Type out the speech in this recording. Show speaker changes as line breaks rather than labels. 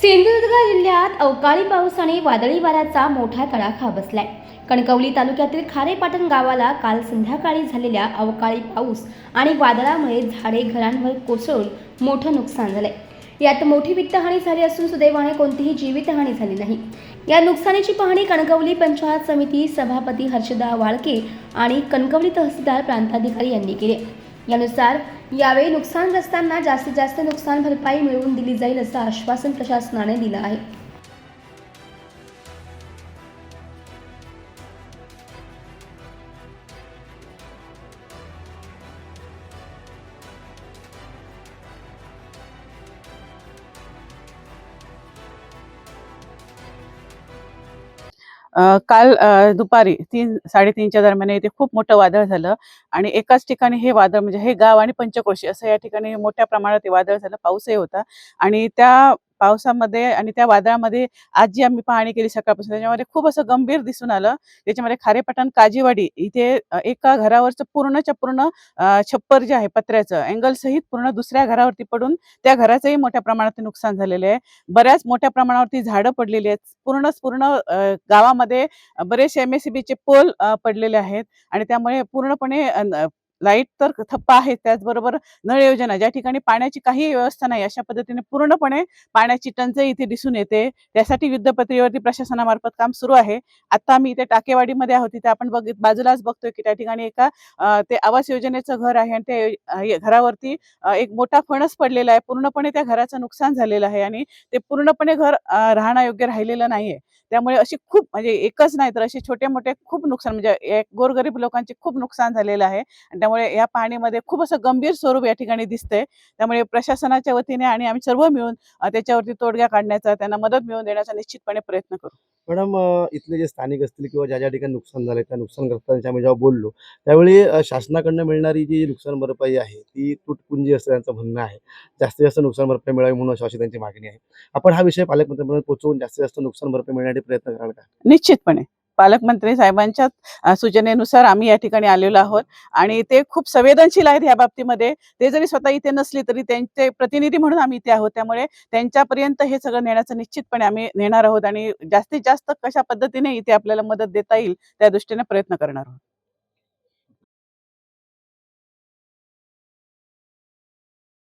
सिंधुदुर्ग जिल्ह्यात अवकाळी पाऊस आणि वादळी वाऱ्याचा मोठा तडाखा बसलाय। कणकवली तालुक्यातील खारेपाटण गावाला काल संध्याकाळी झालेल्या अवकाळी पाऊस आणि वादळामुळे झाडे घरांवर कोसळून मोठं नुकसान झालंय। यात मोठी वित्तहानी झाली असून सुदैवाने कोणतीही जीवितहानी झाली नाही। या नुकसानीची पाहणी कणकवली पंचायत समिती सभापती हर्षदा वाळके आणि कणकवली तहसीलदार प्रांताधिकारी यांनी केले। यानुसार यावेळी नुकसानग्रस्तांना जास्तीत जास्त नुकसान भरपाई मिळवून दिली जाईल असं आश्वासन प्रशासनाने दिलं आहे।
काल दुपारी 3-3:30च्या दरम्यान इथे खूप मोठं वादळ झालं आणि एकाच ठिकाणी हे वादळ म्हणजे हे गाव आणि पंचक्रोशी असं या ठिकाणी मोठ्या प्रमाणात हे वादळ झालं। पाऊसही होता आणि त्या पावसामध्ये आणि त्या वादळामध्ये आज जी आम्ही पाहणी केली सकाळपासून त्याच्यामध्ये खूप असं गंभीर दिसून आलं। त्याच्यामध्ये खारेपाटण काजीवाडी इथे एका घरावरचं पूर्णच्या पूर्ण छप्पर जे आहे पत्र्याचं अँगल सहित पूर्ण दुसऱ्या घरावरती पडून त्या घराचंही मोठ्या प्रमाणात नुकसान झालेले आहे। बऱ्याच मोठ्या प्रमाणावरती झाडं पडलेली आहेत। पूर्ण गावामध्ये बरेचसे MSCBचे पोल पडलेले आहेत आणि त्यामुळे पूर्णपणे लाईट तर ठप्प आहे, त्याचबरोबर नळ योजना ज्या ठिकाणी पाण्याची काही व्यवस्था नाही अशा पद्धतीने पूर्णपणे पाण्याची टंचाई इथे दिसून येते। त्यासाठी युद्धपातळीवरती प्रशासनामार्फत काम सुरू आहे। आता आम्ही इथे टाकेवाडीमध्ये आहोत, तिथे आपण बाजूलाच बघतोय की त्या ठिकाणी एका ते आवास योजनेचं घर आहे आणि ते घरावरती एक मोठा फणस पडलेला आहे। पूर्णपणे त्या घराचं नुकसान झालेलं आहे आणि ते पूर्णपणे घर राहण्यायोग्य राहिलेलं नाहीये। त्यामुळे अशी खूप म्हणजे एकच नाही तर असे छोटे मोठे खूप नुकसान म्हणजे एक गोरगरीब लोकांचे खूप नुकसान झालेलं आहे आणि त्यामुळे या पाहणीमध्ये खूप असं गंभीर स्वरूप या ठिकाणी दिसतंय। त्यामुळे प्रशासनाच्या वतीने आणि आम्ही सर्व मिळून त्याच्यावरती तोडगा काढण्याचा, त्यांना मदत मिळवून देण्याचा निश्चितपणे प्रयत्न करू।
मॅडम, इथले जे स्थानिक असतील किंवा ज्या ज्या ठिकाणी नुकसान झाले त्या नुकसानग्रस्तांशी आम्ही जेव्हा बोललो त्यावेळी शासनाकडनं मिळणारी जी नुकसान भरपाई आहे ती तुटपुंजी असं त्यांचं म्हणणं आहे। जास्तीत जास्त नुकसान भरपाई मिळावी म्हणून अशी त्यांची मागणी आहे। आपण हा विषय पालकमंत्र्यांपर्यंत पोहोचवून जास्तीत जास्त नुकसान भरपाई मिळण्यासाठी प्रयत्न कराल का?
निश्चितपणे पालकमंत्री साहेबांच्या सूचनेनुसार आम्ही या ठिकाणी आलेलो आहोत आणि ते खूप संवेदनशील आहेत या बाबतीमध्ये। ते जरी स्वतः इथे नसले तरी त्यांचे प्रतिनिधी म्हणून आम्ही इथे आहोत, त्यामुळे त्यांच्यापर्यंत हे सगळं नेण्याचं निश्चितपणे आम्ही नेणार आहोत आणि जास्तीत जास्त कशा पद्धतीने इथे आपल्याला मदत देता येईल त्या दृष्टीने प्रयत्न करणार आहोत।